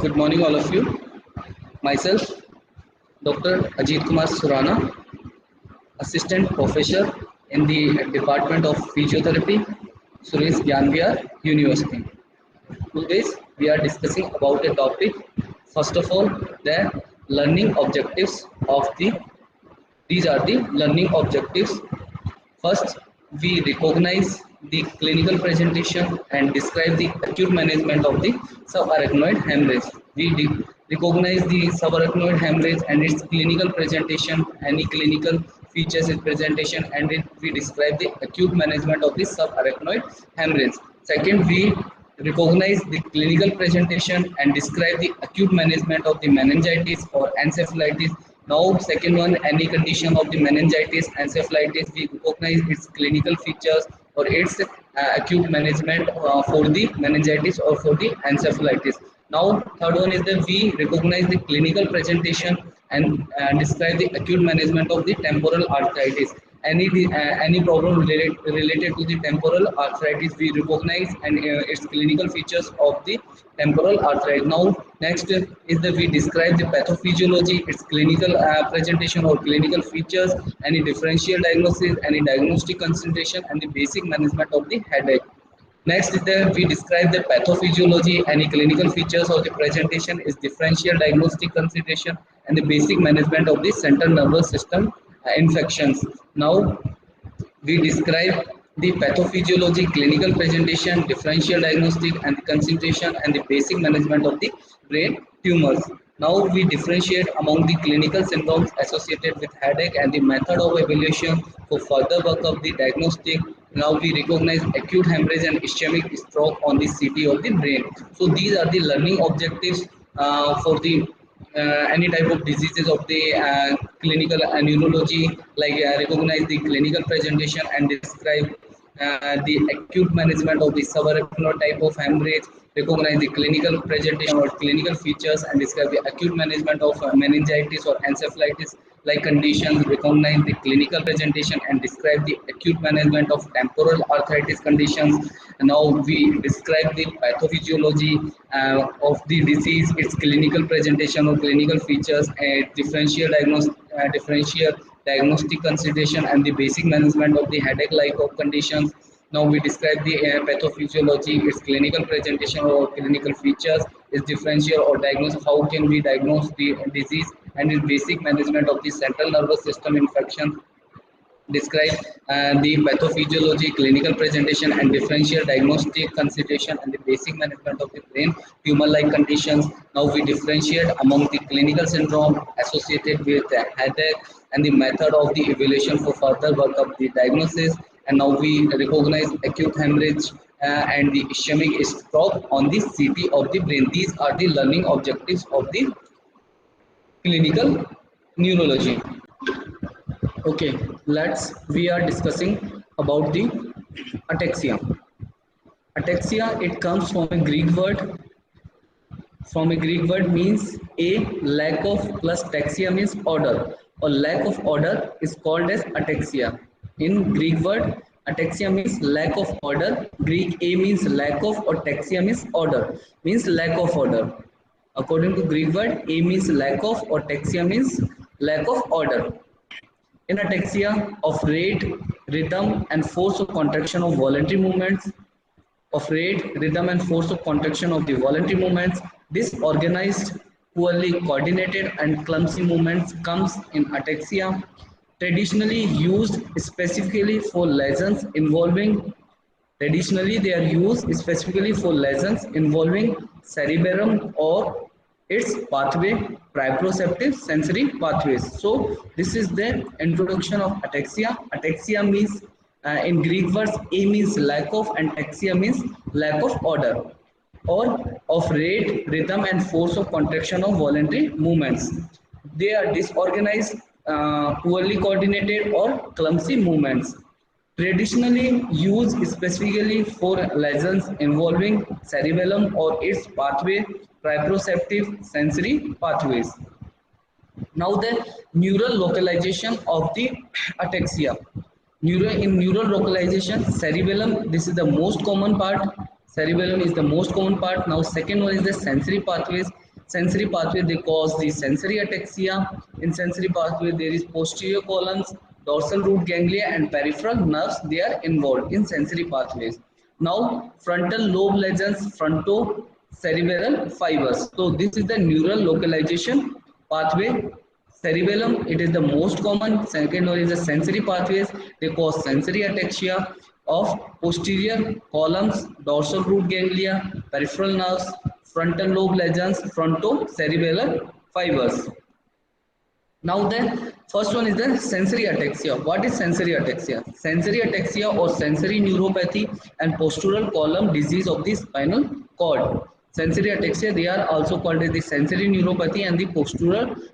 Good morning, all of you. Myself, Dr. Ajit Kumar Surana, Assistant Professor in the Department of Physiotherapy, Suresh Gyanviar University. Today, we are discussing about a topic. First of all, the learning objectives of the. These are the learning objectives. First, we recognize the clinical presentation and describe the acute management of the subarachnoid hemorrhage. We recognize the subarachnoid hemorrhage and its clinical presentation, any clinical features in presentation, and we describe the acute management of the subarachnoid hemorrhage. Second, we recognize the clinical presentation and describe the acute management of the meningitis or encephalitis. Now, second one, any condition of the meningitis, encephalitis, we recognize its clinical features or its acute management for the meningitis or for the encephalitis. Now, third one is that we recognize the clinical presentation and describe the acute management of the temporal arthritis. Any problem related to the temporal arthritis, we recognize and its clinical features of the temporal arthritis. Now, next is that we describe the pathophysiology, its clinical presentation or clinical features, any differential diagnosis, any diagnostic consultation, and the basic management of the headache. Next is that we describe the pathophysiology, any clinical features of the presentation, is differential diagnostic consideration, and the basic management of the central nervous system infections. Now, we describe the pathophysiology, clinical presentation, differential diagnostic, and the concentration and the basic management of the brain tumors. Now we differentiate among the clinical symptoms associated with headache and the method of evaluation for further work of the diagnostic. Now we recognize acute hemorrhage and ischemic stroke on the CT of the brain. So these are the learning objectives for the any type of diseases of the clinical neurology, like recognize the clinical presentation and describe the acute management of the subarachnoid type of hemorrhage, recognize the clinical presentation or clinical features and describe the acute management of meningitis or encephalitis like conditions, recognize the clinical presentation and describe the acute management of temporal arthritis conditions. And now we describe the pathophysiology of the disease, its clinical presentation or clinical features, differential diagnostic consideration, and the basic management of the headache-like of conditions. Now we describe the pathophysiology, its clinical presentation or clinical features, its differential or diagnosis, how can we diagnose the disease, and its basic management of the central nervous system infection. Describe the pathophysiology, clinical presentation, and differential diagnostic consideration, and the basic management of the brain tumor-like conditions. Now we differentiate among the clinical syndrome associated with headache and the method of the evaluation for further work of the diagnosis. And now we recognize acute hemorrhage and the ischemic stroke on the CT of the brain. These are the learning objectives of the clinical neurology. Okay, we are discussing about the ataxia. Ataxia, it comes from a Greek word means a lack of, plus taxia means order, or lack of order is called as ataxia. In Greek word, ataxia means lack of order. Greek a means lack of, or taxia means order, means lack of order. According to Greek word, a means lack of, or taxia means lack of order. In ataxia of rate, rhythm, and force of contraction of voluntary movements, disorganized, poorly coordinated, and clumsy movements comes in ataxia. Traditionally used specifically for lesions involving Traditionally, they are used specifically for lesions involving cerebellum or its pathway, proprioceptive sensory pathways. So, this is the introduction of ataxia. Ataxia means, in Greek words, a means lack of, and taxia means lack of order, or of rate, rhythm, and force of contraction of voluntary movements. They are disorganized, poorly coordinated, or clumsy movements. Traditionally used specifically for lesions involving cerebellum or its pathway, proprioceptive sensory pathways. Now the neural localization of the ataxia. In neural localization, cerebellum, this is the most common part. Cerebellum is the most common part. Now second one is the sensory pathways. Sensory pathway, they cause the sensory ataxia. In sensory pathway, there is posterior columns, dorsal root ganglia, and peripheral nerves. They are involved in sensory pathways. Now, frontal lobe lesions, frontocerebellar fibers. So this is the neural localization pathway. Cerebellum, it is the most common. Second one is the sensory pathways. They cause sensory ataxia of posterior columns, dorsal root ganglia, peripheral nerves, frontal lobe lesions, frontocerebellar fibers. Now the first one is the sensory ataxia. What is sensory ataxia? Sensory ataxia or sensory neuropathy and postural column disease of the spinal cord. Sensory ataxia, they are also called as the sensory neuropathy, and the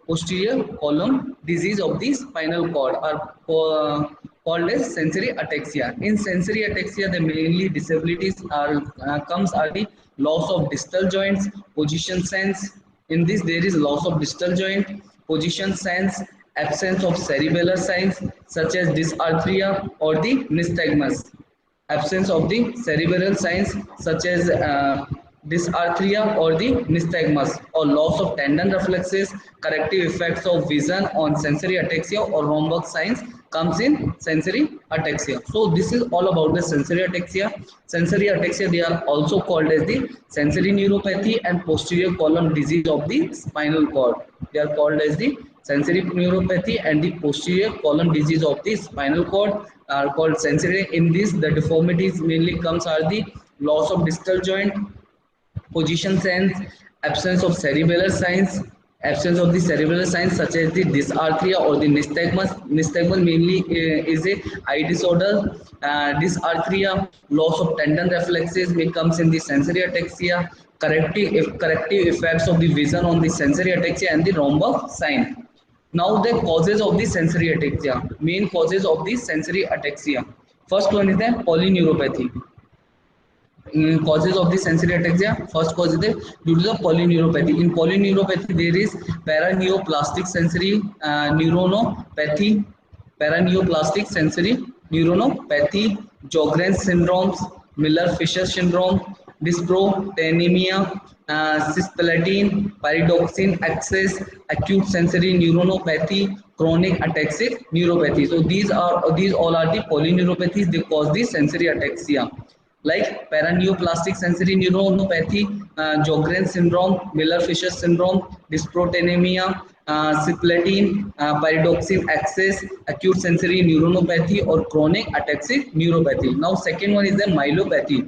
posterior column disease of the spinal cord are called as sensory ataxia. In sensory ataxia, the mainly disabilities are the loss of distal joints, position sense. In this, there is loss of distal joint, position sense, absence of cerebellar signs such as dysarthria or the nystagmus, absence of the cerebral signs such as dysarthria or the nystagmus, or loss of tendon reflexes. Corrective effects of vision on sensory ataxia or Romberg signs comes in sensory ataxia. So this is all about the sensory ataxia. Sensory ataxia, they are also called as the sensory neuropathy and posterior column disease of the spinal cord. They are called as the sensory neuropathy and the posterior column disease of the spinal cord are called sensory. In this, the deformities mainly comes are the loss of distal joint, position sense, absence of cerebellar signs, absence of the cerebellar signs such as the dysarthria or the nystagmus. Nystagmus mainly is a eye disorder. Dysarthria, loss of tendon reflexes may comes in the sensory ataxia. Corrective effects of the vision on the sensory ataxia and the Romberg sign. Now the causes of the sensory ataxia. Main causes of the sensory ataxia. First one is the polyneuropathy. Causes of the sensory ataxia. First cause is the due to the polyneuropathy. In polyneuropathy, there is paraneoplastic sensory neuronopathy, paraneoplastic sensory neuronopathy, Sjogren's syndromes, Miller-Fisher syndrome, dysprotonemia, cisplatin, pyridoxine excess, acute sensory neuronopathy, chronic ataxic neuropathy. So these all are the polyneuropathies. They cause the sensory ataxia, like paraneoplastic sensory neuronopathy, Sjogren's syndrome, Miller-Fisher syndrome, dysprotonemia, cisplatin, pyridoxine excess, acute sensory neuronopathy, or chronic ataxic neuropathy. Now, second one is the myelopathy.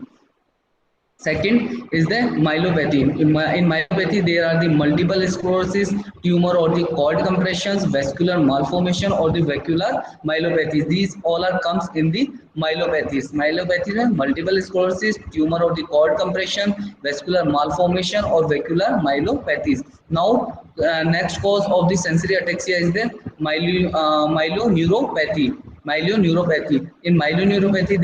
Second is the myelopathy. In myelopathy, there are the multiple sclerosis, tumor or the cord compressions, vascular malformation or the vascular myelopathy. These all are comes in the myelopathies. Myelopathy is multiple sclerosis, tumor or the cord compression, vascular malformation or vascular myelopathies. Now, next cause of the sensory ataxia is the myeloneuropathy. Myeloneuropathy. In myeloneuropathy,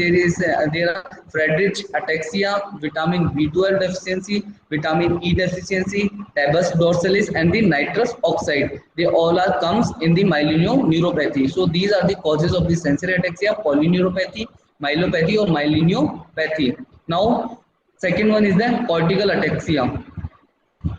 there are Friedreich ataxia, vitamin B12 deficiency, vitamin E deficiency, tabus dorsalis, and the nitrous oxide. They all are comes in the myeloneuropathy. So these are the causes of the sensory ataxia: polyneuropathy, myelopathy, or myeloneuropathy. Now, second one is the cortical ataxia.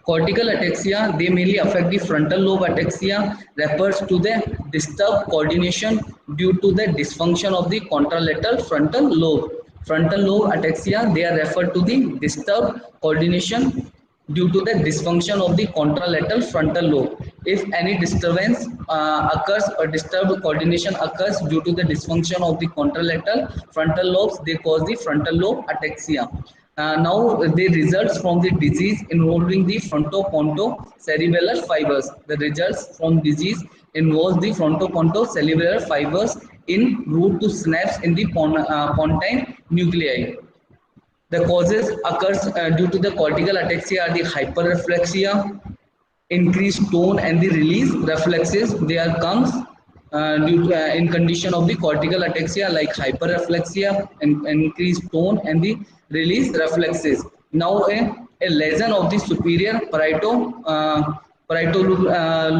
Cortical ataxia, they mainly affect the frontal lobe. Ataxia refers to the disturbed coordination due to the dysfunction of the contralateral frontal lobe. Frontal lobe ataxia, they are referred to the disturbed coordination due to the dysfunction of the contralateral frontal lobe. If any disturbance occurs or disturbed coordination occurs due to the dysfunction of the contralateral frontal lobes, they cause the frontal lobe ataxia. Now they results from the disease involving the frontopontocerebellar fibers. The results from disease involves the frontopontocerebellar fibers in route to synapse in the pontine nuclei. The causes occurs due to the cortical ataxia are the hyperreflexia, increased tone and the release reflexes. They are comes due to, in condition of the cortical ataxia, like hyperreflexia and increased tone and the release reflexes. Now a lesion of the superior parietal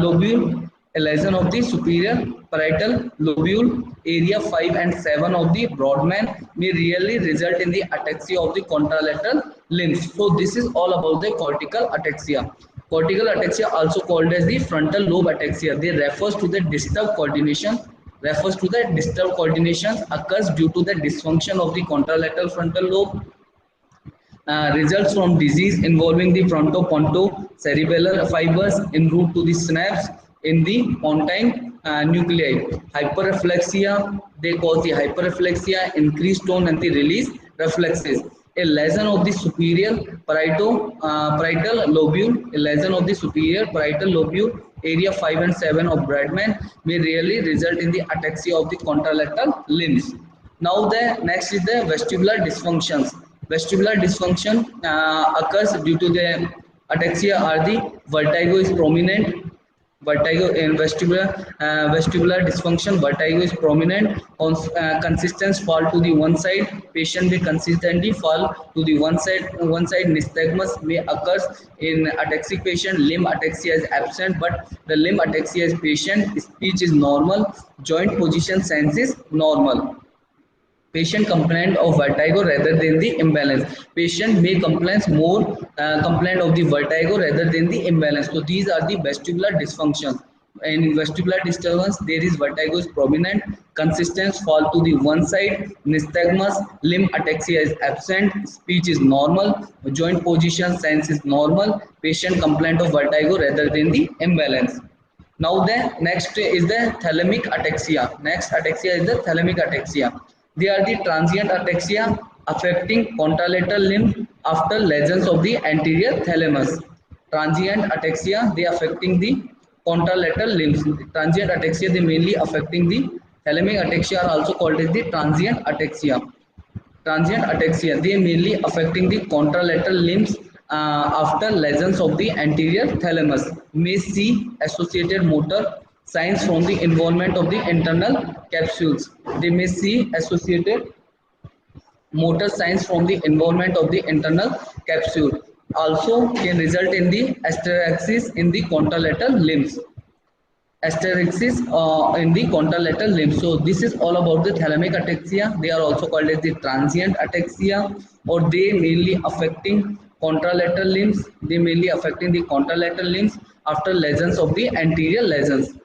lobule, a lesion of the superior parietal lobule area 5 and 7 of the Brodmann may really result in the ataxia of the contralateral limbs. So this is all about the cortical ataxia. Cortical ataxia, also called as the frontal lobe ataxia, they refers to the disturbed coordination. Refers to the disturbed coordination occurs due to the dysfunction of the contralateral frontal lobe. Results from disease involving the frontopontocerebellar fibers en route to the synapse in the pontine nuclei. Hyperreflexia, they cause the hyperreflexia, increased tone and the release reflexes. A lesion of the superior parietal lobule, a lesion of the superior parietal lobule, area 5 and 7 of Bradman may really result in the ataxia of the contralateral limbs. Now the next is the vestibular dysfunctions. Vestibular dysfunction occurs due to the ataxia are the vertigo is prominent. Vertigo in vestibular dysfunction, vertigo is prominent. Consistent fall to the one side. Patient may consistently fall to the one side. One side nystagmus may occurs in ataxic patient. Limb ataxia is absent, but the limb ataxia is patient. Speech is normal. Joint position sense is normal. Patient complaint of vertigo rather than the imbalance. Patient may complain of the vertigo rather than the imbalance. So these are the vestibular dysfunctions. In vestibular disturbance, there is vertigo is prominent, consistent fall to the one side, nystagmus, limb ataxia is absent, speech is normal, joint position sense is normal. Patient complaint of vertigo rather than the imbalance. Now the next is the thalamic ataxia. Next ataxia is the thalamic ataxia. They are the transient ataxia affecting contralateral limb after lesions of the anterior thalamus. Transient ataxia, they affecting the contralateral limbs. Transient ataxia, they mainly affecting the thalamic ataxia are also called as the transient ataxia. Transient ataxia, they mainly affecting the contralateral limbs after lesions of the anterior thalamus. May see associated motor signs from the involvement of the internal capsules. They may see associated motor signs from the involvement of the internal capsule. Also can result in the asterixis in the contralateral limbs. Asterixis in the contralateral limb. So this is all about the thalamic ataxia. They are also called as the transient ataxia, or they mainly affecting contralateral limbs. They mainly affecting the contralateral limbs after lesions of the anterior lesions.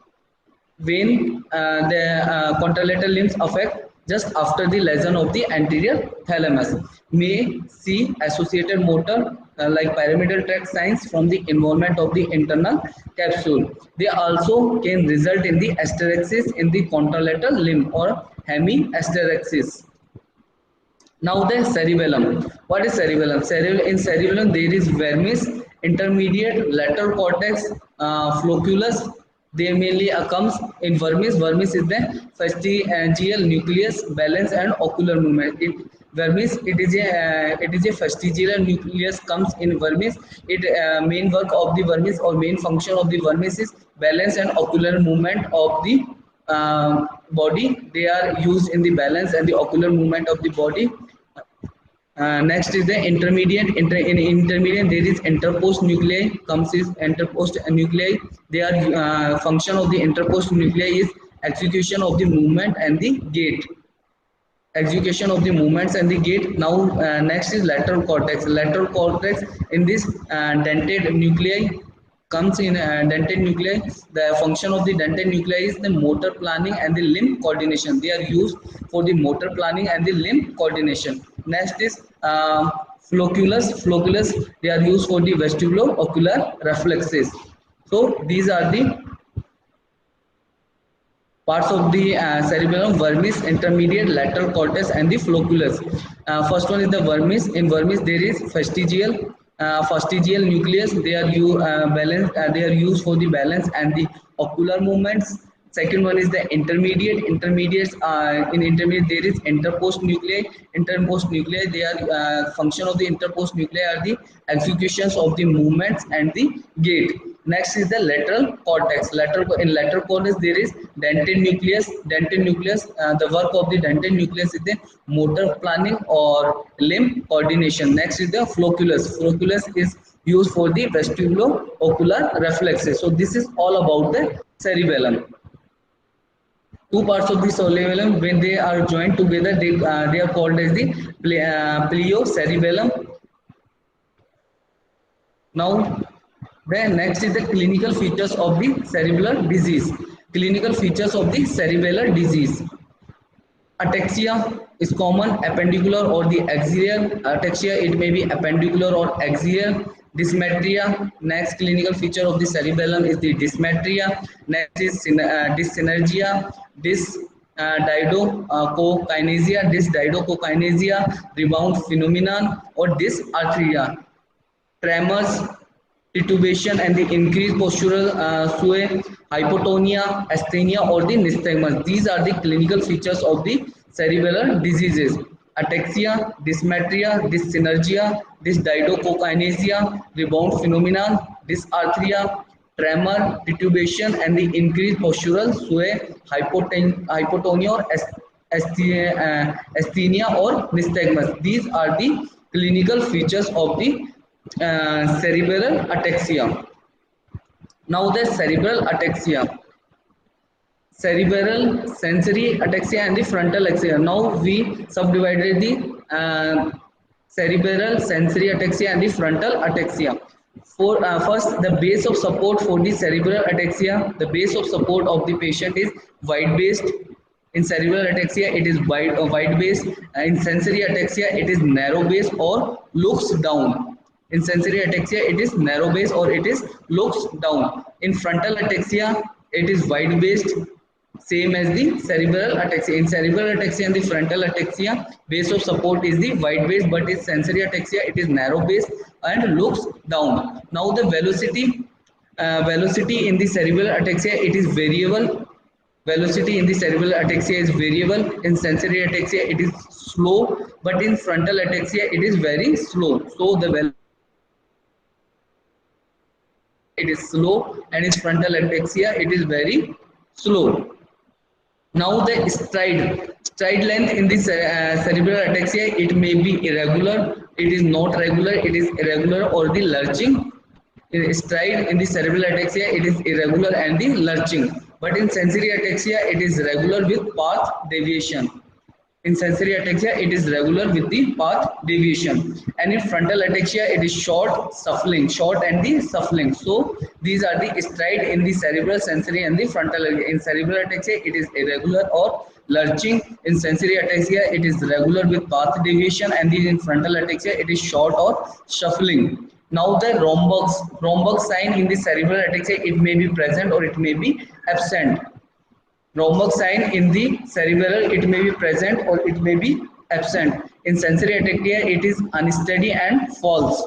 When the contralateral limbs affect just after the lesion of the anterior thalamus, may see associated motor like pyramidal tract signs from the involvement of the internal capsule. They also can result in the asterixis in the contralateral limb or hemiasterixis. Now the cerebellum. What is cerebellum? In cerebellum there is vermis, intermediate, lateral cortex, flocculus. They mainly comes in vermis. Vermis is the fastigial nucleus, balance and ocular movement. Vermis, it is a fastigial nucleus comes in vermis. It main work of the vermis or main function of the vermis is balance and ocular movement of the body. They are used in the balance and the ocular movement of the body. Next is the intermediate. In intermediate, there is interpost nuclei. Comes is interpost nuclei. They are function of the interpost nuclei is execution of the movement and the gait. Execution of the movements and the gait. Now next is lateral cortex. Lateral cortex in this dentate nuclei comes in dentate nuclei. The function of the dentate nuclei is the motor planning and the limb coordination. They are used for the motor planning and the limb coordination. Next is flocculus. Flocculus, they are used for the vestibulo-ocular reflexes. So these are the parts of the cerebellum: vermis, intermediate, lateral cortex, and the flocculus. First one is the vermis. In vermis, there is fastigial nucleus. They are they are used for the balance and the ocular movements. Second one is the intermediate. Intermediates in intermediate there is interpost nuclei. Interpost nuclei, they are function of the interpost nuclei are the executions of the movements and the gait. Next is the lateral cortex. In lateral cortex there is dentate nucleus. Dentate nucleus, the work of the dentate nucleus is the motor planning or limb coordination. Next is the flocculus. Flocculus is used for the vestibulo-ocular reflexes. So this is all about the cerebellum. Two parts of the cerebellum, when they are joined together, they are called as the pliocerebellum. Now Then next is the clinical features of the cerebral disease. Clinical features of the cerebellar disease. Ataxia is common appendicular or the axial. Ataxia, it may be appendicular or axial. Dysmetria, next clinical feature of the cerebellum is the dysmetria. Next is dyssynergia, dysdiadochokinesia, rebound phenomenon or dysarthria. Tremors, titubation and the increased postural sway, hypotonia, asthenia or the nystagmus. These are the clinical features of the cerebellar diseases. Ataxia, dysmetria, dyssynergia, dysdiadochokinesia, rebound phenomenon, dysarthria, tremor, titubation and the increased postural sway, hypotonia or asthenia or nystagmus. These are the clinical features of the cerebral ataxia. Now the cerebral ataxia, cerebral sensory ataxia and the frontal ataxia. Now we subdivided the cerebral sensory ataxia and the frontal ataxia. For first, the base of support for the cerebral ataxia, the base of support of the patient is wide based. In cerebral ataxia, it is wide based. In sensory ataxia, it is narrow base or looks down. In sensory ataxia, it is narrow base or it is looks down. In frontal ataxia, it is wide based, same as the cerebral ataxia. In cerebral ataxia and the frontal ataxia, base of support is the wide base, but in sensory ataxia, it is narrow base and looks down. Now the velocity in the cerebral ataxia, it is variable. Velocity in the cerebral ataxia is variable. In sensory ataxia, it is slow, but in frontal ataxia, it is very slow. So the velocity, it is slow, and in frontal ataxia, it is very slow. Now the stride length in the cerebral ataxia, it may be irregular, it is not regular, it is irregular or the lurching. In stride in the cerebral ataxia, it is irregular and the lurching. But in sensory ataxia, it is regular with path deviation. In sensory ataxia, it is regular with the path deviation. And in frontal ataxia, it is short, short and the shuffling. So these are the stride in the cerebral, sensory and the frontal. In cerebral ataxia, it is irregular or lurching. In sensory ataxia, it is regular with path deviation, and in frontal ataxia, it is short or shuffling. Now the rhombus sign in the cerebral ataxia, it may be present or it may be absent. Rhombus sign in the cerebral, it may be present or it may be absent. In sensory ataxia, it is unsteady and false.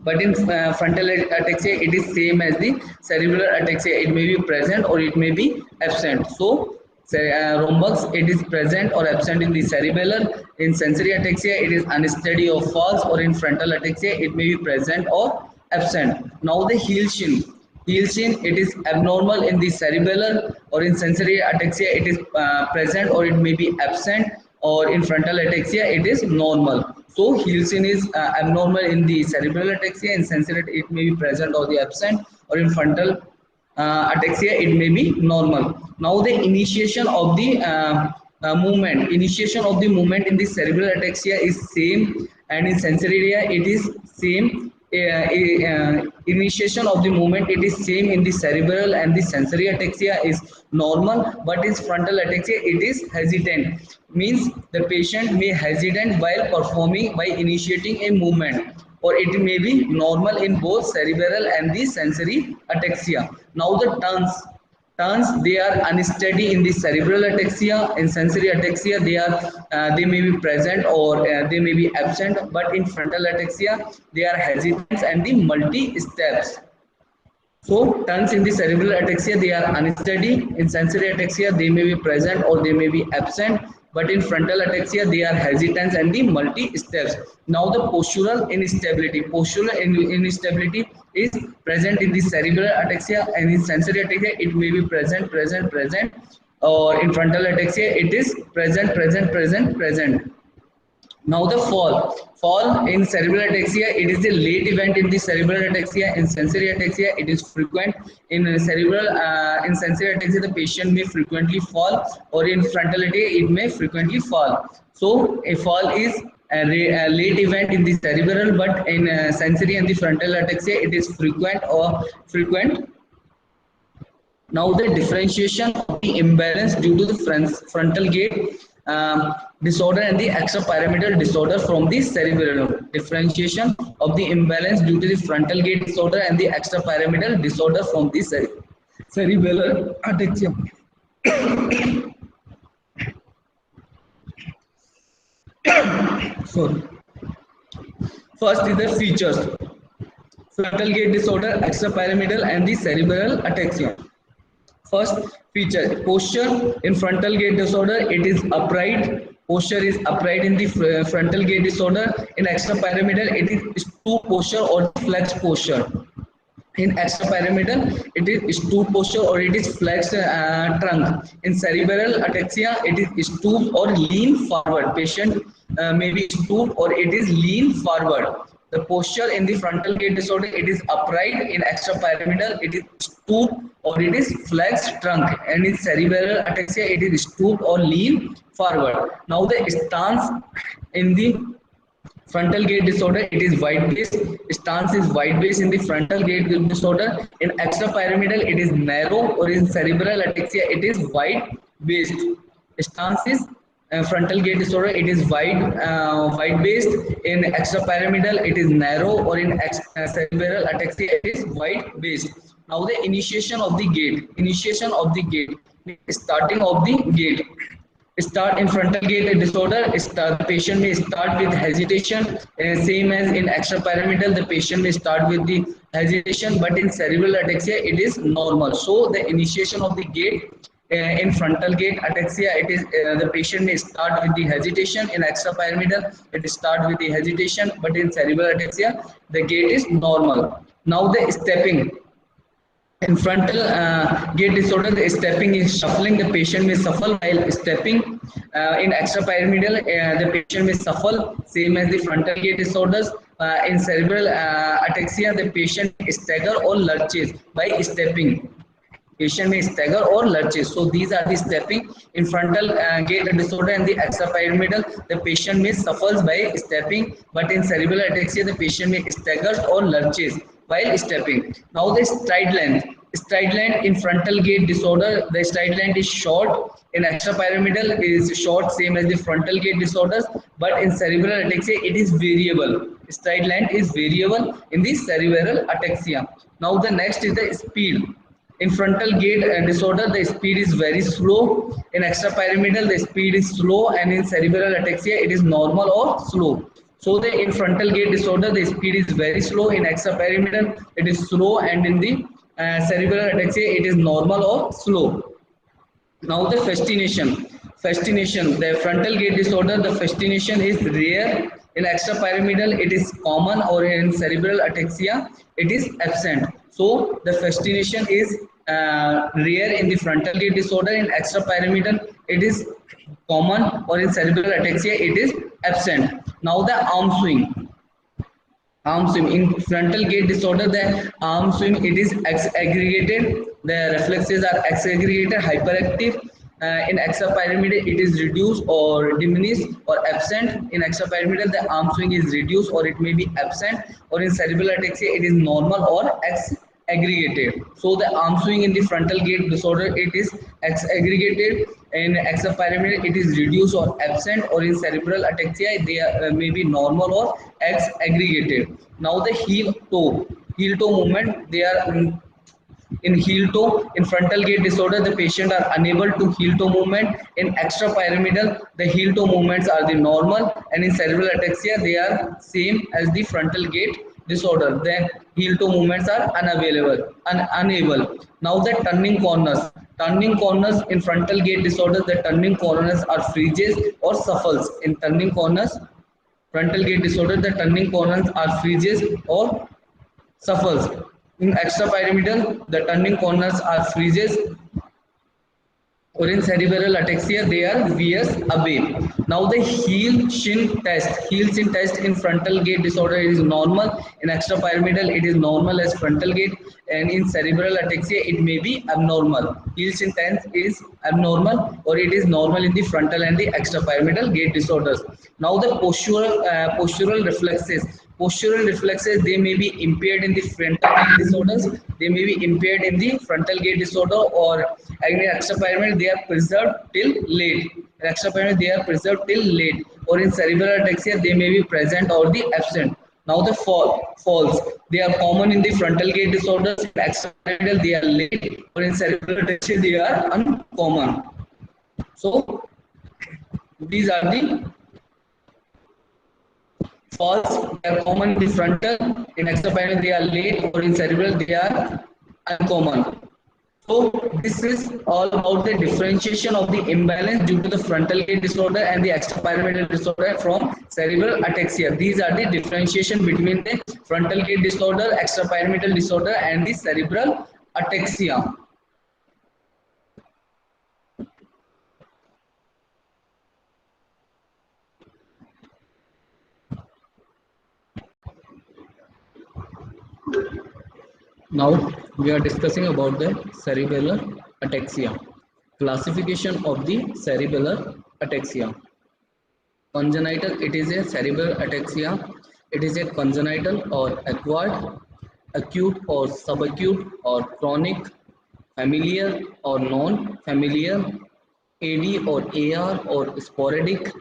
But in frontal ataxia, it is same as the cerebral ataxia. It may be present or it may be absent. So rhombus, it is present or absent in the cerebellar. In sensory ataxia, it is unsteady or false, or in frontal ataxia, it may be present or absent. Now the heel shin. Heel shin, it is abnormal in the cerebellar, or in sensory ataxia, it is present or it may be absent, or in frontal ataxia, it is normal. So heel shin is abnormal in the cerebral ataxia, in sensory it may be present or the absent, or in frontal ataxia, it may be normal. Now the initiation of the movement in the cerebral ataxia is same, and in sensory area it is same. Initiation of the movement, it is same in the cerebral, and the sensory ataxia is normal, but in frontal ataxia it is hesitant. Means the patient may hesitant while initiating a movement, or it may be normal in both cerebral and the sensory ataxia. Now the turns, they are unsteady in the cerebral ataxia. In sensory ataxia, they may be present or they may be absent, but in frontal ataxia, they are hesitant and the multi steps. So turns in the cerebral ataxia, they are unsteady. In sensory ataxia, they may be present or they may be absent, but in frontal ataxia, they are hesitant and the multi steps. Now the postural instability. Postural instability is present in the cerebral ataxia, and in sensory ataxia, it may be present, or in frontal ataxia, it is present. Now the fall in cerebral ataxia, it is a late event in the cerebral ataxia. In sensory ataxia, it is frequent. In sensory ataxia, the patient may frequently fall, or in frontal ataxia, it may frequently fall. So a fall is a late event in the cerebral, but in sensory and the frontal ataxia, it is frequent or frequent. Now the differentiation of the imbalance due to the frontal gate disorder and the extrapyramidal disorder from the cerebral. Differentiation of the imbalance due to the frontal gate disorder and the extrapyramidal disorder from the cerebral ataxia. Sorry. First is the features: frontal gate disorder, extrapyramidal, and the cerebral ataxia. First feature: posture. In frontal gate disorder, it is upright. Posture is upright in the frontal gate disorder. In extrapyramidal, it is stoop posture or flex posture. In extrapyramidal, it is stoop posture or it is flexed trunk. In cerebral ataxia, it is stoop or lean forward. Patient may be stoop or it is lean forward. The posture in the frontal gate disorder, it is upright. In extrapyramidal, it is stoop or it is flexed trunk. And in cerebral ataxia, it is stoop or lean forward. Now the stance in the frontal gate disorder, it is wide based. Stance is wide based in the frontal gate disorder. In extrapyramidal, it is narrow, or in cerebral ataxia, it is wide based. Stance is frontal gate disorder, it is wide based. In extrapyramidal, it is narrow, or in cerebral ataxia, it is wide based. Now the initiation of the gate. Initiation of the gate. Starting of the gate. Start in frontal gate disorder, the patient may start with hesitation, same as in extrapyramidal, the patient may start with the hesitation, but in cerebral ataxia, it is normal. So the initiation of the gait in frontal gate ataxia, it is the patient may start with the hesitation. In extrapyramidal, it start with the hesitation, but in cerebral ataxia, the gait is normal. Now the stepping. In frontal gait disorder, the stepping is shuffling. The patient may shuffle while stepping. In extrapyramidal, the patient may shuffle, same as the frontal gait disorders. In cerebral ataxia, the patient may stagger or lurches by stepping. Patient may stagger or lurches. So these are the stepping. In frontal gait disorder and the extrapyramidal, the patient may shuffles by stepping, but in cerebral ataxia, the patient may staggers or lurches while stepping. Now the stride length. Stride length in frontal gait disorder, the stride length is short. In extrapyramidal, it is short, same as the frontal gait disorders, but in cerebral ataxia, it is variable. Stride length is variable in the cerebral ataxia. Now the next is the speed. In frontal gait disorder, the speed is very slow. In extrapyramidal, the speed is slow, and in cerebral ataxia, it is normal or slow. So the in frontal gait disorder, the speed is very slow. In extrapyramidal, it is slow, and in the cerebral ataxia, it is normal or slow. Now the fascination. Fascination, the frontal gait disorder, the fascination is rare. In extrapyramidal, it is common, or in cerebral ataxia, it is absent. So the fascination is rare in the frontal gait disorder. In extrapyramidal, it is common, or in cerebral ataxia, it is absent. Now the arm swing. Arm swing in frontal gait disorder, the arm swing, it is aggregated. The reflexes are aggregated, hyperactive. In extrapyramidal, it is reduced or diminished or absent. In extrapyramidal, the arm swing is reduced or it may be absent. Or in cerebral ataxia, it is normal or aggregated. So the arm swing in the frontal gait disorder, it is aggregated. In extrapyramidal, it is reduced or absent, or in cerebral ataxia, they are, may be normal or aggregated. Now the heel toe movement, they are in heel toe. In frontal gait disorder, the patient are unable to heel toe movement. In extrapyramidal, the heel toe movements are the normal, and in cerebral ataxia, they are same as the frontal gait disorder. Then heel toe movements are unable. Now the turning corners. Turning corners in frontal gait disorder, the turning corners are freezes or shuffles. In turning corners, frontal gait disorder, the turning corners are freezes or shuffles. In extrapyramidal, the turning corners are freezes or in cerebral ataxia they are veers away. Now the heel shin test in frontal gate disorder is normal, in extrapyramidal it is normal as frontal gate, and in cerebral ataxia it may be abnormal. Heel shin test is abnormal or it is normal in the frontal and the extrapyramidal gate disorders. Now the postural reflexes they may be impaired in the frontal gate disorders, they may be impaired in the frontal gate disorder, or in extrapyramidal they are preserved till late. In extrapyramidal they are preserved till late, or in cerebral ataxia they may be present or the absent. Now the falls they are common in the frontal gate disorders, in extrapyramidal they are late, or in cerebral ataxia they are uncommon. So these are the falls, they are common in the frontal, in extrapyramidal they are late, or in cerebral they are uncommon. So this is all about the differentiation of the imbalance due to the frontal gate disorder and the extrapyramidal disorder from cerebral ataxia. These are the differentiation between the frontal gate disorder, extrapyramidal disorder, and the cerebral ataxia. Now we are discussing about the cerebellar ataxia. Classification of the cerebellar ataxia. Congenital, it is a cerebral ataxia. It is a congenital or acquired, acute or subacute or chronic, familial or non-familial, AD or AR or sporadic,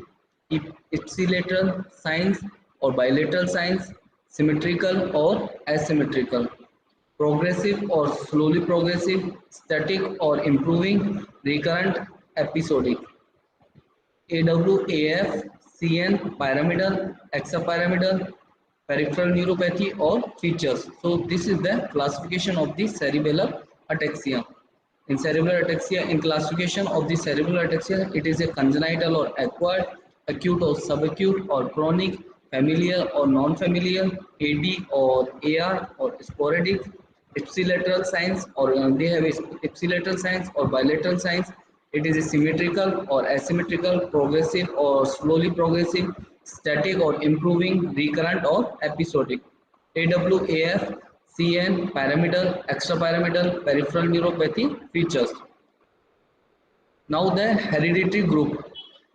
ipsilateral signs or bilateral signs, symmetrical or asymmetrical, progressive or slowly progressive, static or improving, recurrent, episodic. AWAF, CN, pyramidal, extrapyramidal, peripheral neuropathy or features. So this is the classification of the cerebellar ataxia. In cerebral ataxia, in classification of the cerebral ataxia, it is a congenital or acquired, acute or subacute or chronic, familial or non-familial, AD or AR or sporadic, ipsilateral signs or they have ipsilateral signs or bilateral signs. It is a symmetrical or asymmetrical, progressive or slowly progressive, static or improving, recurrent or episodic. AWAF, CN, pyramidal, extrapyramidal, peripheral neuropathy features. Now the hereditary group.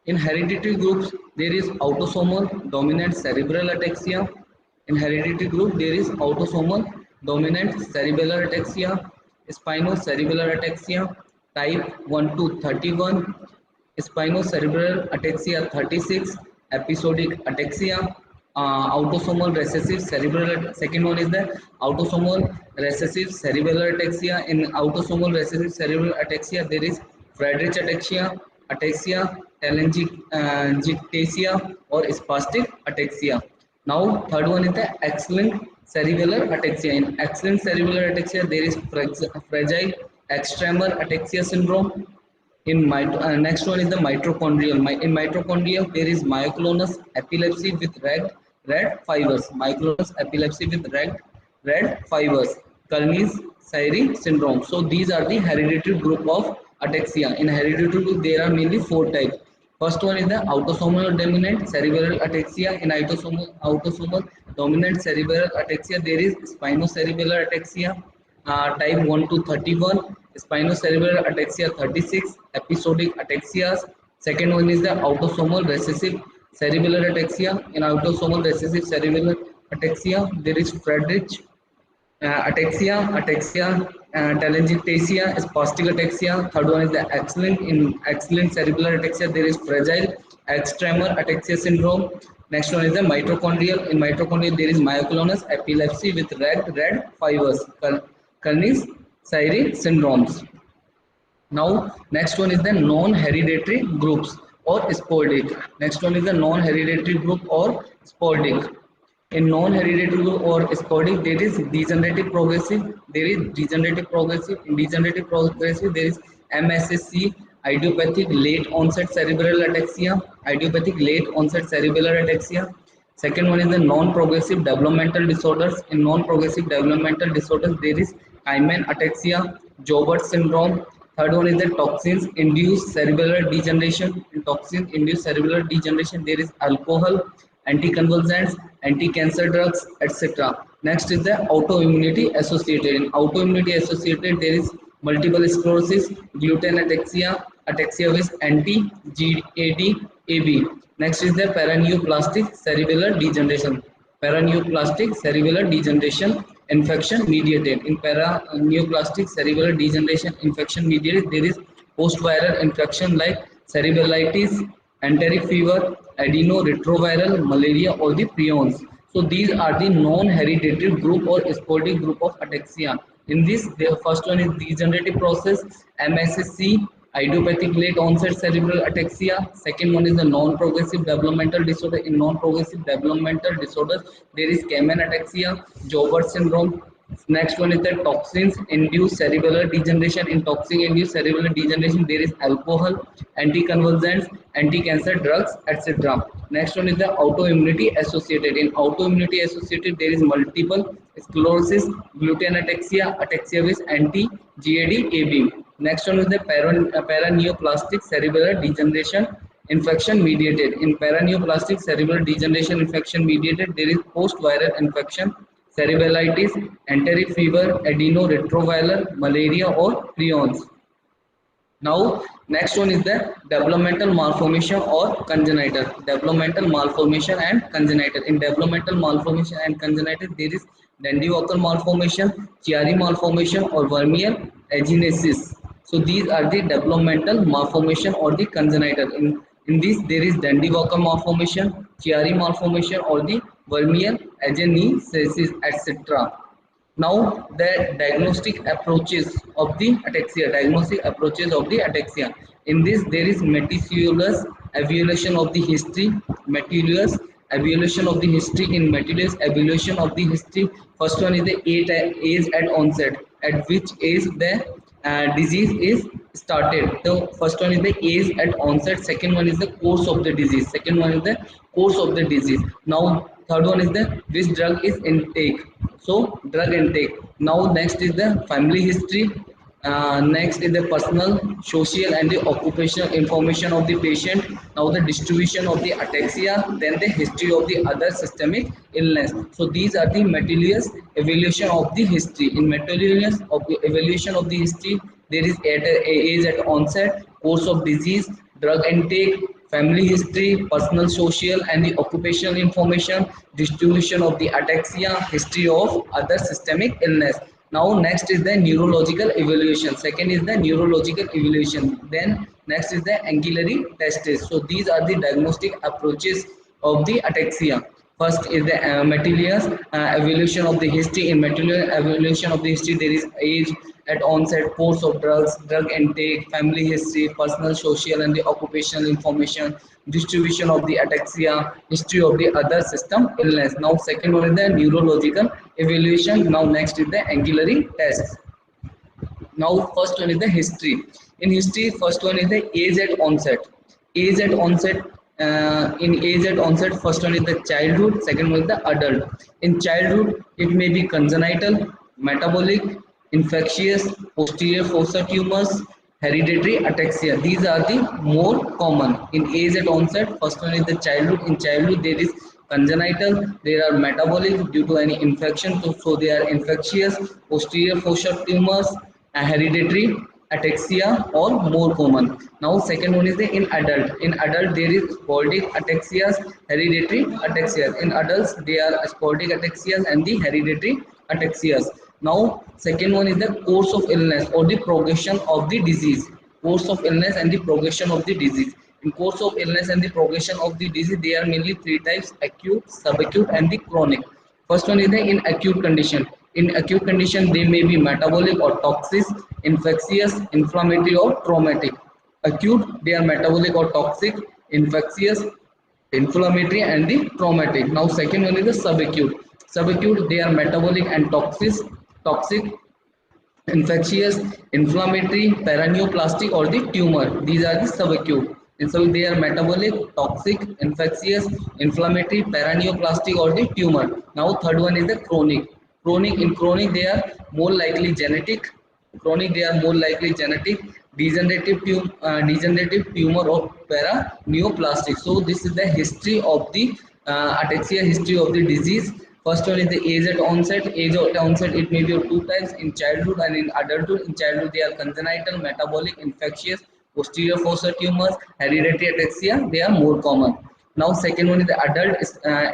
In hereditary groups, there is autosomal dominant cerebral ataxia. In hereditary group, there is autosomal dominant cerebellar ataxia, spinocerebellar ataxia, type 1 to 31, spinocerebellar ataxia 36, episodic ataxia, autosomal recessive cerebral. Second one is the autosomal recessive cerebellar ataxia. In autosomal recessive cerebral ataxia, there is Friedreich ataxia, telangiectasia, or spastic ataxia. Now, third one is the X-linked cerebellar ataxia. In X-linked cerebellar ataxia, there is fragile X-tremor ataxia syndrome. Next one is the mitochondrial. In mitochondrial, there is myoclonus epilepsy with red fibers. Myoclonus epilepsy with red fibers. Kearney-Sayre syndrome. So these are the hereditary group of ataxia. In hereditary group, there are mainly four types. First one is the autosomal dominant cerebral ataxia. In autosomal dominant cerebral ataxia, there is spinocerebellar ataxia, type 1 to 31, spinocerebellar ataxia 36, episodic ataxias. Second one is the autosomal recessive cerebellar ataxia. In autosomal recessive cerebellar ataxia, there is Friedreich telangiectasia, spastic ataxia. Third one is the X-linked. In X-linked cerebellar ataxia, there is fragile X-tremor ataxia syndrome. Next one is the mitochondrial. In mitochondrial, there is myoclonus epilepsy with red fibers. Kearney-Sayre syndromes. Now, next one is the non-hereditary groups or sporadic. Next one is the non-hereditary group or sporadic. In non-hereditary group or sporadic, there is degenerative progressive. There is degenerative progressive. In degenerative progressive, there is MSSC, idiopathic late onset cerebral ataxia. Idiopathic late onset cerebellar ataxia. Second one is the non-progressive developmental disorders. In non-progressive developmental disorders, there is Kaiman ataxia, Joubert syndrome. Third one is the toxins induce cerebral degeneration. In toxins induce cerebral degeneration, there is alcohol, anticonvulsants, anti-cancer drugs, etc. Next is the autoimmunity associated. In autoimmunity associated, there is multiple sclerosis, gluten ataxia, ataxia with anti-GAD, AB. Next is the paraneoplastic cerebellar degeneration. Paraneoplastic cerebellar degeneration infection mediated. In paraneoplastic cerebellar degeneration infection mediated, there is post-viral infection like cerebralitis, enteric fever, adenoretroviral malaria, or the prions. So these are the non-hereditary group or sporadic group of ataxia. In this, the first one is degenerative process, MSC, idiopathic late onset cerebral ataxia. Second one is the non-progressive developmental disorder. In non-progressive developmental disorders, there is Cayman ataxia, Joubert syndrome. Next one is the toxins induced cerebral degeneration. In toxin induced cerebral degeneration, there is alcohol, anticonvulsants, anti-cancer drugs, etc. Next one is the autoimmunity associated. In autoimmunity associated, there is multiple sclerosis, gluten ataxia, ataxia with anti-GAD-AB. Next one is the paraneoplastic cerebral degeneration infection mediated. In paraneoplastic cerebral degeneration infection mediated, there is post-viral infection, cerebralitis, enteric fever, adenoretroviral malaria, or prions. Now, next one is the developmental malformation or congenital. Developmental malformation and congenital. In developmental malformation and congenital, there is Dandy-Walker malformation, Chiari malformation, or Vermeer agenesis. So these are the developmental malformation or the congenital. In this, there is Dandy-Walker malformation, Chiari malformation, or the Vermeer agenesis, etc. Now the diagnostic approaches of the ataxia. Diagnostic approaches of the ataxia. In this, there is meticulous evaluation of the history. Meticulous evaluation of the history. In meticulous evaluation of the history, first one is the age at onset, at which age the disease is started. The first one is the age at onset. Second one is the course of the disease. Second one is the course of the disease. Now third one is the which drug is intake. So drug intake. Now next is the family history. Next is the personal, social, and the occupational information of the patient. Now the distribution of the ataxia, then the history of the other systemic illness. So these are the meticulous evaluation of the history. In meticulous evaluation of the history, there is age at onset, course of disease, drug intake, family history, personal, social, and the occupational information, distribution of the ataxia, history of other systemic illness. Now next is the neurological evaluation. Second is the neurological evaluation. Then next is the ancillary tests. So these are the diagnostic approaches of the ataxia. First is the meticulous evaluation of the history. In meticulous evaluation of the history, there is age at onset, course of drugs, drug intake, family history, personal, social, and the occupational information, distribution of the ataxia, history of the other system illness. Now second one is the neurological evaluation. Now next is the ancillary tests. Now first one is the history. In history, first one is the age at onset. Age at onset. In age at onset, first one is the childhood. Second one is the adult. In childhood, it may be congenital, metabolic, infectious, posterior fossa tumors, hereditary ataxia. These are the more common. In age at onset, first one is the childhood. In childhood, there is congenital, there are metabolic due to any infection, so they are infectious, posterior fossa tumors, hereditary ataxia, or more common. Now second one is the in adult. In adult there is sporadic ataxias, hereditary ataxias. In adults they are sporadic ataxias and the hereditary ataxias. Now second one is the course of illness or the progression of the disease. Course of illness and the progression of the disease. In course of illness and the progression of the disease, there are mainly three types: acute, subacute, and the chronic. First one is the in acute condition. In acute condition, they may be metabolic or toxic, infectious, inflammatory, or traumatic. Acute, they are metabolic or toxic, infectious, inflammatory, and the traumatic. Now second one is the subacute. Subacute, they are metabolic and toxic, infectious, inflammatory, paraneoplastic, or the tumor. These are the subacute. And so they are metabolic, toxic, infectious, inflammatory, paraneoplastic, or the tumor. Now third one is the chronic. In chronic they are more likely genetic. Chronic they are more likely genetic. degenerative tumor or paraneoplastic. So this is the history of the ataxia, history of the disease. First one is the age at onset. Age at onset, it may be of two types, in childhood and in adulthood. In childhood, they are congenital, metabolic, infectious, posterior fossa tumors, hereditary ataxia. They are more common. Now, second one is the adult.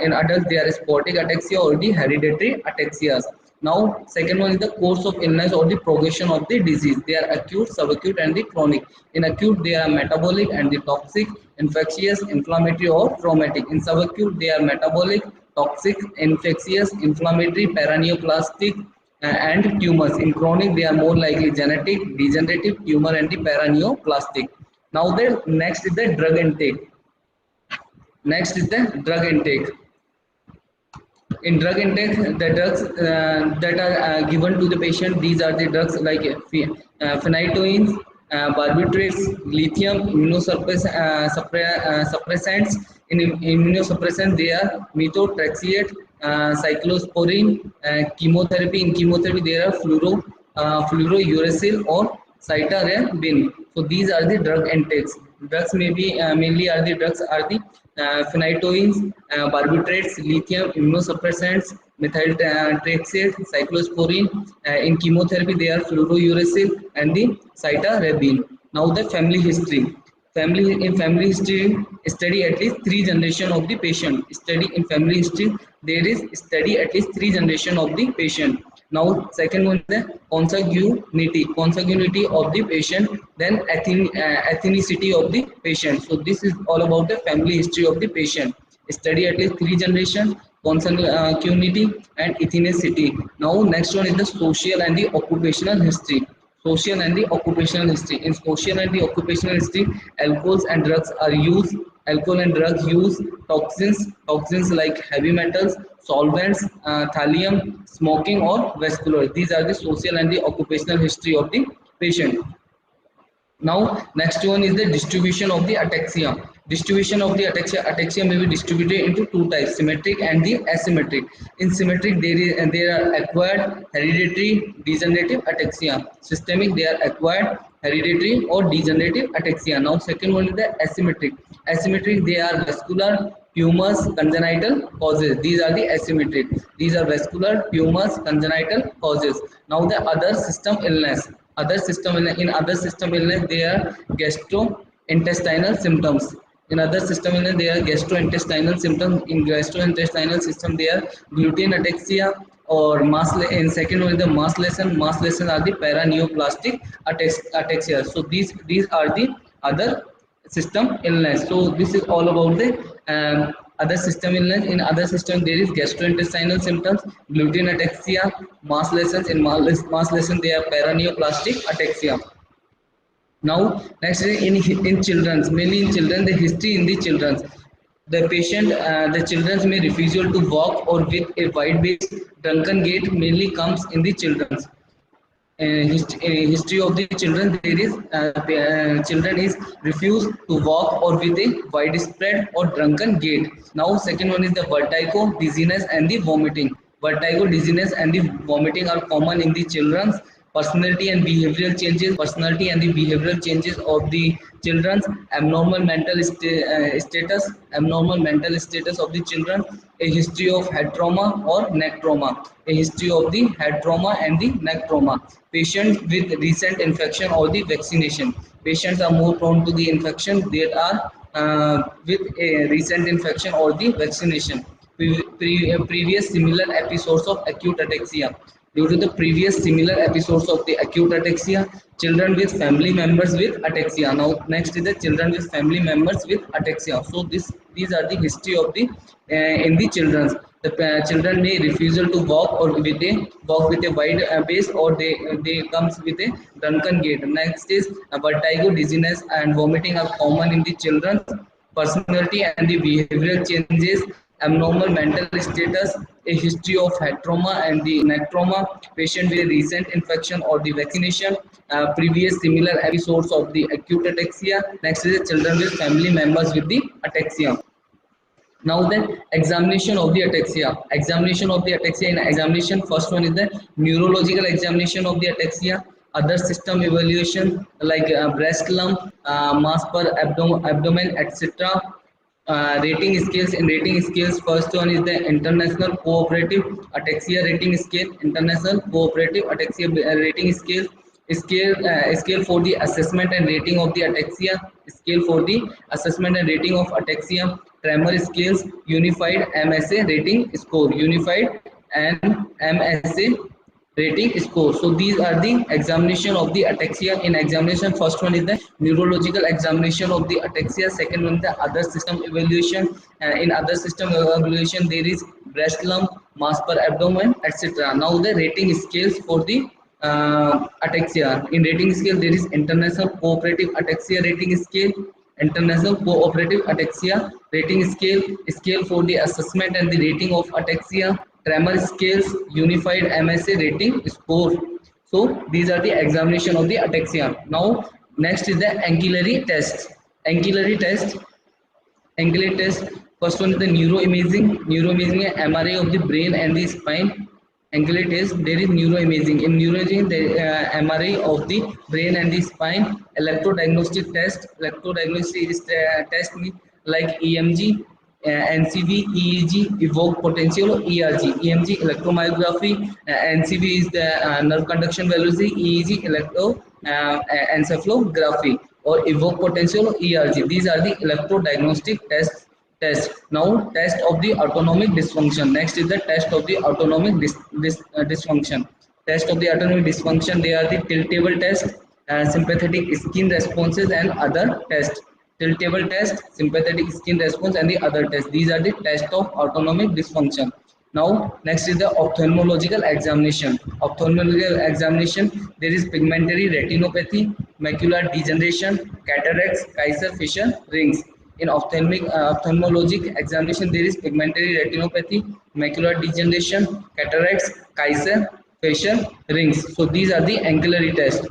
In adults, there is sporadic ataxia or the hereditary ataxias. Now, second one is the course of illness or the progression of the disease. They are acute, subacute, and the chronic. In acute, they are metabolic and the toxic, infectious, inflammatory, or traumatic. In subacute, they are metabolic, toxic, infectious, inflammatory, paraneoplastic, and tumors. In chronic, they are more likely genetic, degenerative, tumor, and the paraneoplastic. Now, the next is the drug intake. Next is the drug intake. In drug intake, the drugs that are given to the patient, these are the drugs like phenytoins, barbiturates, lithium, suppressants. In immunosuppressants, they are methotrexate, cyclosporine, chemotherapy. In chemotherapy, there are fluorouracil or cytarabine. So these are the drug intakes. Drugs may be mainly are the drugs are the phenytoins, barbiturates, lithium, immunosuppressants, methotrexate, cyclosporine. In chemotherapy, they are fluorouracil and the cytarabine. Now the family history. Family history, study at least three generation of the patient. Study in family history, there is study at least three generation of the patient. Now, second one is the consanguinity of the patient, then ethnicity of the patient. So this is all about the family history of the patient. Study at least three generations, consanguinity and ethnicity. Now, next one is the social and the occupational history. Social and the occupational history. In social and the occupational history, alcohols and drugs are used. Alcohol and drugs use toxins like heavy metals, solvents, thallium, smoking or vascular. These are the social and the occupational history of the patient. Now, next one is the distribution of the ataxia. Distribution of the ataxia may be distributed into two types, symmetric and the asymmetric. In symmetric, there are acquired, hereditary, degenerative ataxia. Systemic, they are acquired, hereditary or degenerative ataxia. Now, second one is the asymmetric. Asymmetric, they are vascular, tumors, congenital causes. These are the asymmetric. These are vascular, tumors, congenital causes. Now, the other system illness. In other system illness, they are gastrointestinal symptoms. In other system illness, they are gastrointestinal symptoms. In gastrointestinal system, they are gluten ataxia or in second one is the mass lesion. Mass lesion are the paraneoplastic ataxia. So these are the other system illness. So this is all about the other system illness. In other system, there is gastrointestinal symptoms, gluten ataxia, mass lesions. In mass lesion, they are paraneoplastic ataxia. Now, next is in children's, mainly in children, the history in the children's. The children's may refusal to walk or with a wide-based drunken gait mainly comes in the children's. History of the children, there is children is refused to walk or with a widespread or drunken gait. Now, second one is the vertigo, dizziness, and the vomiting. Vertigo, dizziness, and the vomiting are common in the children's. Personality and behavioral changes of the children's. Abnormal mental status of the children. A history of head trauma or neck trauma. A history of the head trauma and the neck trauma. Patients with recent infection or the vaccination. Patients are more prone to the infection. They are with a recent infection or the vaccination. Previous similar episodes of acute ataxia. Due to the previous similar episodes of the acute ataxia, children with family members with ataxia. Now, next is the children with family members with ataxia. So these are the history of the in the children's. The children may refusal to walk or walk with a wide base, or they comes with a drunken gait. Next is vertigo, dizziness, and vomiting are common in the children. Personality and the behavioral changes, abnormal mental status, a history of head trauma and the neck trauma, patient with recent infection or the vaccination, previous similar episodes of the acute ataxia. Next is the children with family members with the ataxia. Now the examination of the ataxia. Examination of the ataxia. In examination, first one is the neurological examination of the ataxia. other system evaluation like breast lump, mass per abdomen, etc. Rating scales. In rating scales, first one is the International Cooperative Ataxia Rating Scale. International Cooperative Ataxia Rating Scale. Scale for the assessment and rating of the ataxia. Scale for the assessment and rating of ataxia. Tremor scales. Unified MSA rating score. Unified and MSA rating score. So these are the examination of the ataxia. In examination, first one is the neurological examination of the ataxia. Second one is the other system evaluation. In other system evaluation, there is breast lump, mass per abdomen, etc. Now the rating scales for the ataxia. In rating scale, there is International Cooperative Ataxia Rating Scale, International Cooperative Ataxia Rating Scale, scale for the assessment and the rating of ataxia, tremor scales, unified MSA rating score. So these are the examination of the ataxia. Now next is the ancillary test. Ancillary test. Anklet test. First one is the neuroimaging. Neuroimaging, MRI of the brain and the spine. Anklet test. There is neuroimaging. In neuroimaging, the MRI of the brain and the spine. Electrodiagnostic test. Electrodiagnostic is test like EMG, NCV, EEG, evoked potential, ERG. EMG, electromyography. NCV is the nerve conduction velocity. EEG, encephalography or evoked potential, ERG. These are the electrodiagnostic tests. Now test of the autonomic dysfunction. Next is the test of the autonomic dysfunction. Test of the autonomic dysfunction. They are the tilt table test, sympathetic skin responses, and other tests. Tilt table test, sympathetic skin response, and the other tests. These are the tests of autonomic dysfunction. Now next is the ophthalmological examination. Ophthalmological examination, there is pigmentary retinopathy, macular degeneration, cataracts, Kaiser-Fisher rings. In ophthalmologic examination, there is pigmentary retinopathy, macular degeneration, cataracts, Kaiser-Fisher rings. So these are the ancillary tests.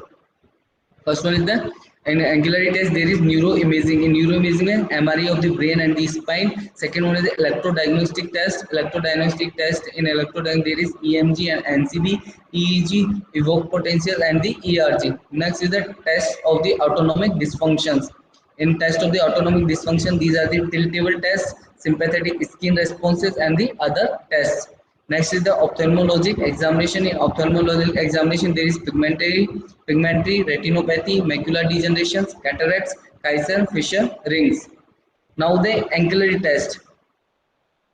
First one is the in ancillary test, there is neuroimaging. In neuroimaging, MRI of the brain and the spine. Second one is the electrodiagnostic test. Electrodiagnostic test, in electrodiagnostic there is EMG and NCB, EEG, evoked potential, and the ERG. Next is the test of the autonomic dysfunctions. In test of the autonomic dysfunction, these are the tilt table tests, sympathetic skin responses, and the other tests. Next is the ophthalmologic examination. In ophthalmologic examination, there is pigmentary retinopathy, macular degeneration, cataracts, Kaiser-Fisher rings. Now the ancillary test.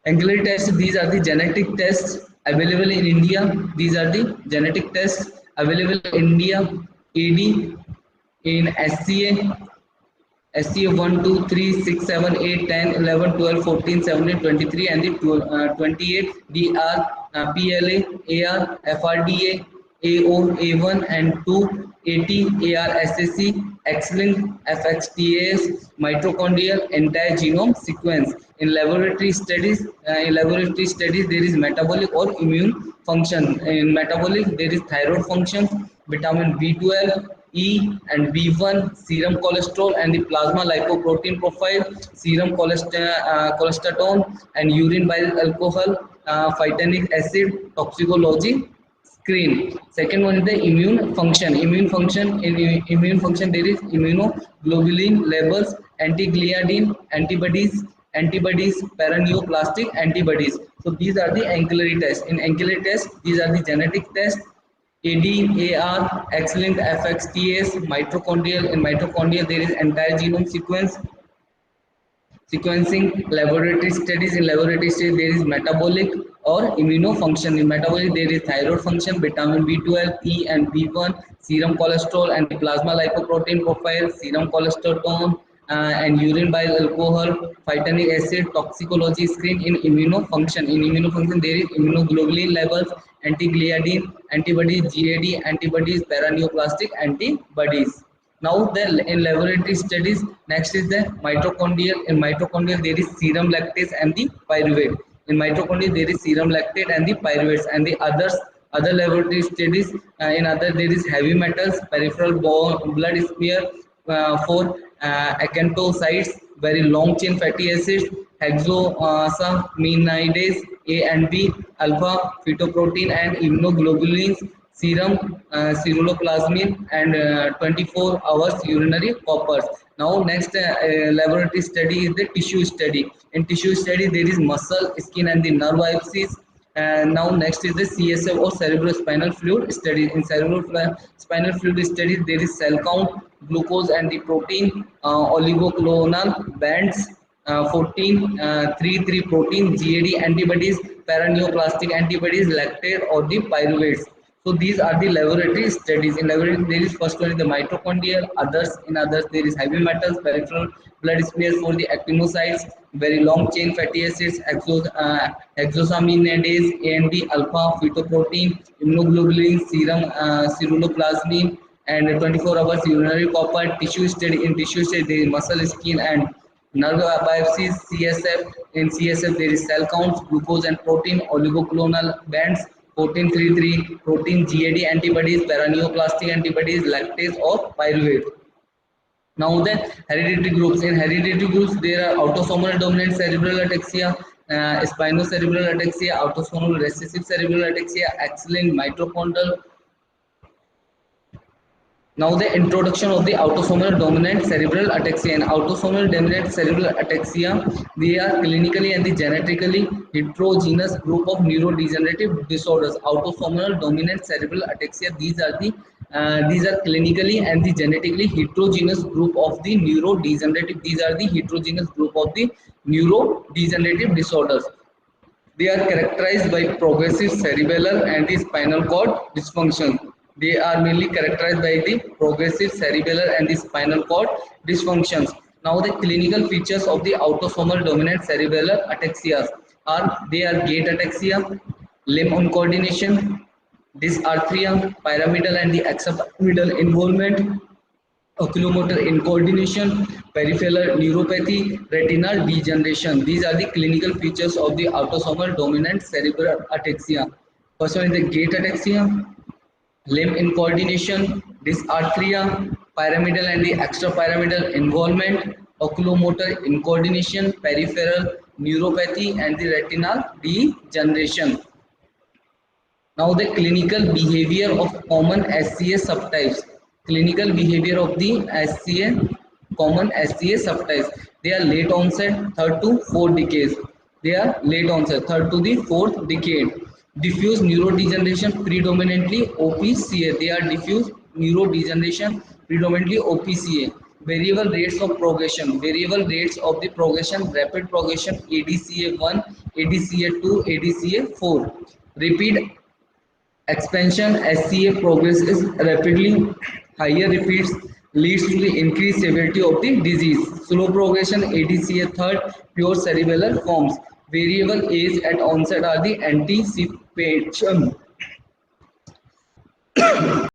Ancillary tests, these are the genetic tests available in India. These are the genetic tests available in India. AD, in SCA 1, 2, 3, 6, 7, 8, 10, 11, 12, 14, 17, 23, and the 28 DR, PLA, AR, FRDA, AO, A1 and 2, AT, AR, SSC, X-linked, FXTAS, mitochondrial entire genome sequence. In laboratory studies, there is metabolic or immune function. In metabolic, there is thyroid function, vitamin B12, E and B1, serum cholesterol and the plasma lipoprotein profile, serum cholesterol and urine bile alcohol, phytanic acid, toxicology screen. Second one is the immune function. Immune function, in immune function there is immunoglobulin levels, anti-gliadin antibodies, paraneoplastic antibodies. So these are the ancillary tests. In ancillary tests, these are the genetic tests. ADAR, X-linked, FXTAS, mitochondrial. In mitochondria, there is entire genome sequencing. Laboratory studies. In laboratory studies, there is metabolic or immunofunction. In metabolic, there is thyroid function, vitamin B12, E and B1, serum cholesterol and plasma lipoprotein profile, serum cholesterol and urine bile alcohol, phytanic acid, toxicology screen. In immunofunction, there is immunoglobulin levels, anti-gliadin antibodies, GAD antibodies, paraneoplastic antibodies. Now in laboratory studies, next is the mitochondrial. In mitochondrial, there is serum lactase and the pyruvate. In mitochondria, there is serum lactate and the pyruvates. And the other laboratory studies, in other there is heavy metals, peripheral blood smear for acanthocytes, very long chain fatty acids, hexosaminidase A and B, alpha fetoprotein and immunoglobulins, serum ceruloplasmin, and 24 hours urinary coppers. Now next laboratory study is the tissue study. In tissue study there is muscle, skin and the nerve biopsies. And now next is the CSF or cerebrospinal fluid study. In cerebrospinal fluid study there is cell count, glucose and the protein, oligoclonal bands, 14, 3 protein, GAD antibodies, paraneoplastic antibodies, lactate or the pyruvates. So these are the laboratory studies. In laboratory there is first one is the mitochondrial, others in others there is heavy metals, peripheral blood smears for the actinocytes, very long chain fatty acids, hexosaminidase, AMD alpha, phytoprotein, immunoglobulin, serum, ceruloplasmin, and 24 hours urinary copper. Tissue study. In tissue study there is muscle, skin and nerve biopsies. CSF. In CSF there is cell counts, glucose and protein, oligoclonal bands, 1433, protein, GAD antibodies, paraneoplastic antibodies, lactase or pyruvate. Now the hereditary groups. In hereditary groups there are autosomal dominant cerebral ataxia, spinocerebral ataxia, autosomal recessive cerebral ataxia, X-linked mitochondrial. Now the introduction of the autosomal dominant cerebral ataxia. And autosomal dominant cerebral ataxia, they are clinically and the genetically heterogeneous group of neurodegenerative disorders. Autosomal dominant cerebral ataxia, these are clinically and the genetically heterogeneous group of the neurodegenerative. These are the heterogeneous group of the neurodegenerative disorders. They are characterized by progressive cerebellar and the spinal cord dysfunction. They are mainly characterized by the progressive cerebellar and the spinal cord dysfunctions. Now the clinical features of the autosomal dominant cerebellar ataxias are they are gait ataxia, limb uncoordination, dysarthria, pyramidal and the extrapyramidal involvement, oculomotor incoordination, peripheral neuropathy, retinal degeneration. These are the clinical features of the autosomal dominant cerebral ataxia. First one is the gait ataxia, limb incoordination, dysarthria, pyramidal and the extrapyramidal involvement, oculomotor incoordination, peripheral neuropathy, and the retinal degeneration. Now the clinical behavior of common SCA subtypes. Clinical behavior of the common SCA subtypes. They are late onset, third to fourth decades. They are late onset, third to the fourth decade. Diffuse neurodegeneration, predominantly OPCA. They are diffuse neurodegeneration, predominantly OPCA. Variable rates of progression. Variable rates of the progression, rapid progression, ADCA1, ADCA2, ADCA4. Repeat expansion, SCA progresses rapidly, higher repeats leads to the increased severity of the disease. Slow progression, ADCA third, pure cerebellar forms. Variable age at onset are the anticipation.